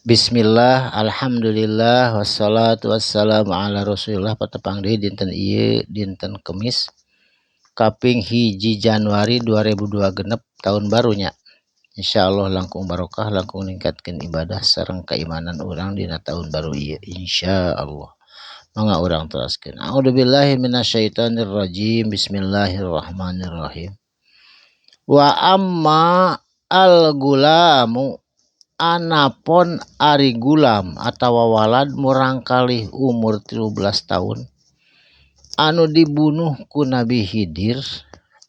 Bismillah, alhamdulillah, wassalatu wassalamu ala rasulillah. Patepang deui dinten ieu dinten Kemis kaping 1 Januari 2002 genep tahun barunya. Insyaallah langkung barokah, langkung ningkatkeun ibadah sareng keimanan urang dina tahun baru ieu insyaallah. Mangga urang teraskeun. A'udzubillahi minasyaitonir rajim. Bismillahirrahmanirrahim. Wa amma al-gulamu anapun ari gulam atawa walad murangkalih umur 13 tahun anu dibunuh ku Nabi Khidir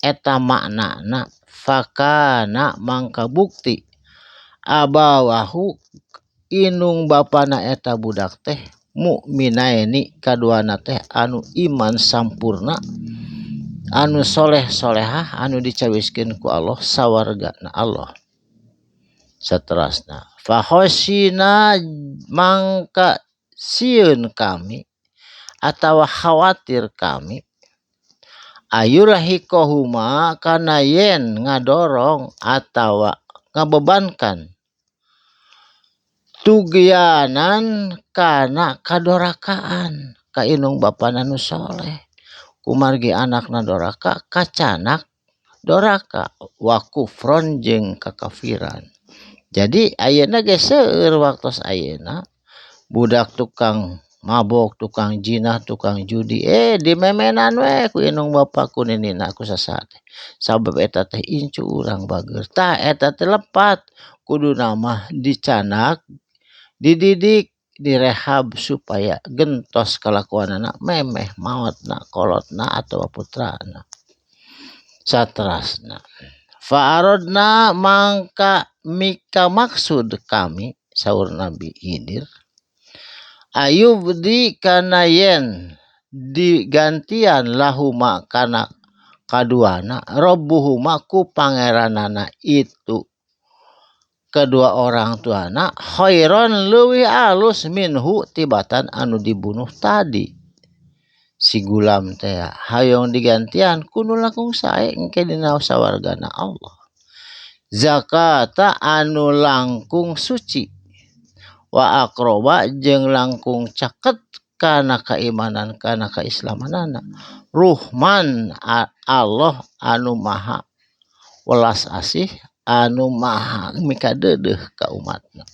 eta maknana fakana mangka bukti abawahu inung bapana eta budak teh mukminaini kaduana teh anu iman sampurna anu soleh-solehah anu dicawiskeun ku Allah sawargana Allah. Saterasna fakhosina mangka sieun kami atawa khawatir kami ayurahikohuma kana yen ngadorong atawa ngabebankan tugyanan kana kadorakaan ka inung bapana nu soleh kumargi anakna doraka kacanak doraka wa kufron jeung kakafiran. Jadi ayeuna ge seueur waktos ayeuna budak tukang mabok, tukang jinah, tukang judi dimemenan we ku inung bapa ku ninina ku sasaha teh. Sabab eta teh incu urang bager. Tah eta teh lepat kuduna mah dicanak, dididik, direhab supaya gentos kalakuanana memeh maotna, kolotna atawa putrana. Saterasna fa'arodna mangka mika maksud kami saur Nabi Khidir ayubdi kana yen digantian lahuma kana kaduana robbuhuma ku pangeranana itu kedua orang tuana khairon leuwih alus minhu tibatan anu dibunuh tadi. Si gulam teh hayong digantian kudu langkung sae engke dina sawargana Allah. Zakata anu langkung suci wa aqroba jeung langkung caket kana keimanan kana keislamanana. Ruhman Allah anu maha welas asih anu maha mikadeudeuh ka umatna.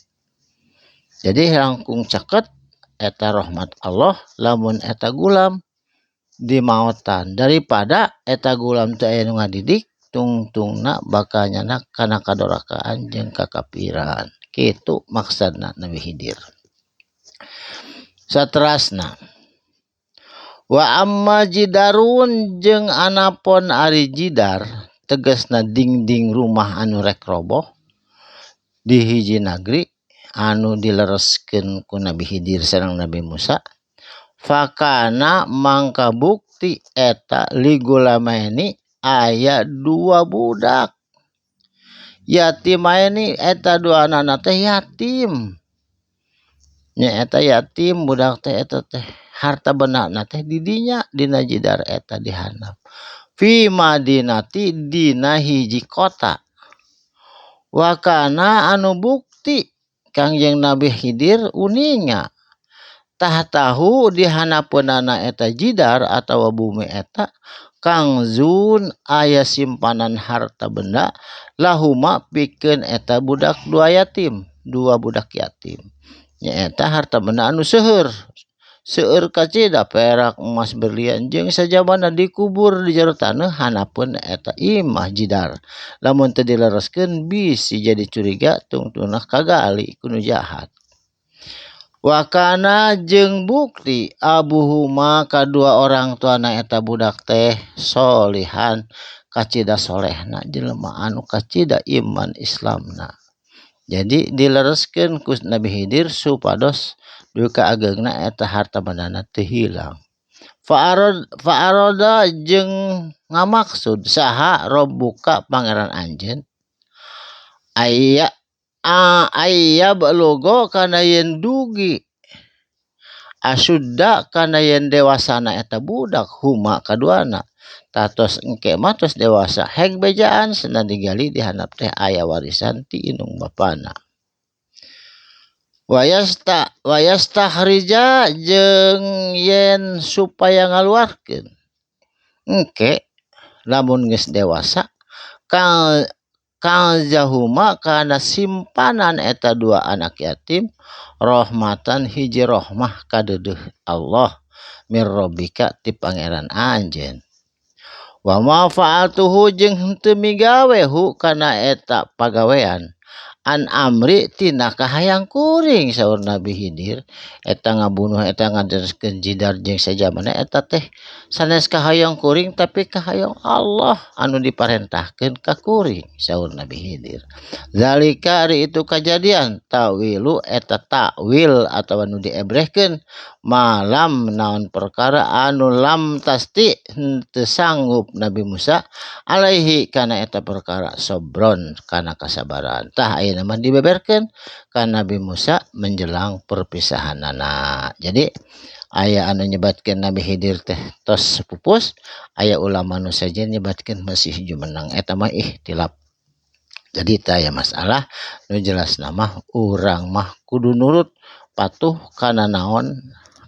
Jadi langkung caket eta rahmat Allah lamun eta gulam dimaotan daripada eta gulam teu aya nu ngadidik tungtungna bakal nyanak kana kadorakaan jeung kakafiran. Kitu maksudna Nabi Khidir. Saterasna wa amma jidarun jeung anapun ari jidar tegasna dingding rumah anu rek roboh di hiji negeri anu dilereskeun ku Nabi Khidir sareng Nabi Musa. Fakana mangka bukti eta ligulamaini aya dua budak yatimaini eta dua anak teh yatim nya eta yatim budak teh eta teh harta benana teh didinya dina jidar eta dihandap fi madinati dina hiji kota wakana anu bukti Kangjeng Nabi Khidir uninga tah tahu dihanapeunana eta jidar atawa bumi eta kangzun aya simpanan harta benda lahuma pikeun eta budak dua yatim dua budak yatim nyaeta harta benda anu seueur kacida perak emas berlian jeung sajabana dikubur di jero taneuh hanapeun eta imah jidar lamun teu dilereskeun bisi jadi curiga tungtungna kagali ku nu jahat. Wakana jeung bukti abuhuma kadua orang tuana eta budak teh solihan kacida solehna jelema anu kacida iman Islamna. Jadi dilereskeun ku Nabi Khidir supados duka ageungna eta harta bendana teu hilang. Fa'aroda jeung ngamaksud saha robbuka pangeran anjeun aya balogo kana yen dugi asudda kana yen dewasana eta budak huma kaduana tatos engke mah tos dewasa heg bejaan cenah digali dihandap teh aya warisan ti inung bapana. Wayastahrija jeung yen supaya ngaluarkeun engke lamun geus dewasa kal jahuma kana simpanan eta dua anak yatim rahmatan hiji rahmah kadeudeung Allah mir rabbika ti pangeran anjeun wa ma fa'altuhu jeung henteu migawe hu kana eta pagawean an amri tina kahayang kuring saur Nabi Khidir eta ngabunuh eta ngadereskeun jidar jeung sajamana eta teh sanes kahayang kuring tapi kahayang Allah anu diparentahkeun ka kuring saur Nabi Khidir zalika ari itu kajadian tawilu eta takwil atawa nu diebrehkeun malam naon perkara anu lam tasti henteu sanggup Nabi Musa alaihi kana eta perkara sobron kana kasabaran tah ayeuna mah dibeberkeun ka Nabi Musa menjelang perpisahanana. Jadi aya anu nyebatkeun Nabi Khidir teh tos pupus, aya ulama nu sajen nyebatkeun masih jumeneng eta mah ihtilaf. Jadi teh aya masalah nu jelas nama urang mah kudu nurut patuh kana naon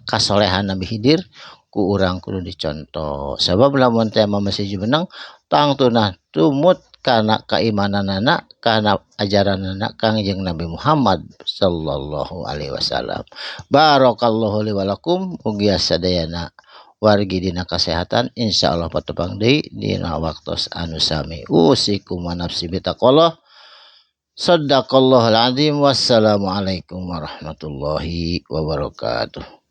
kasolehan Nabi Khidir ku urang kudu dicontoh sabab lamun teh mah masih jumeneng tang tunah tumut kana keimananana kana ajaranana Kangjeng Nabi Muhammad sallallahu alaihi wasallam. Barakallahu li wa lakum mugi sadayana wargi dina kasehatan insyaallah patepang deui dina waktos anu sami usikum wa nafsi bitaqallah. Shadaqallahul azim. Wassalamualaikum warahmatullahi wabarakatuh.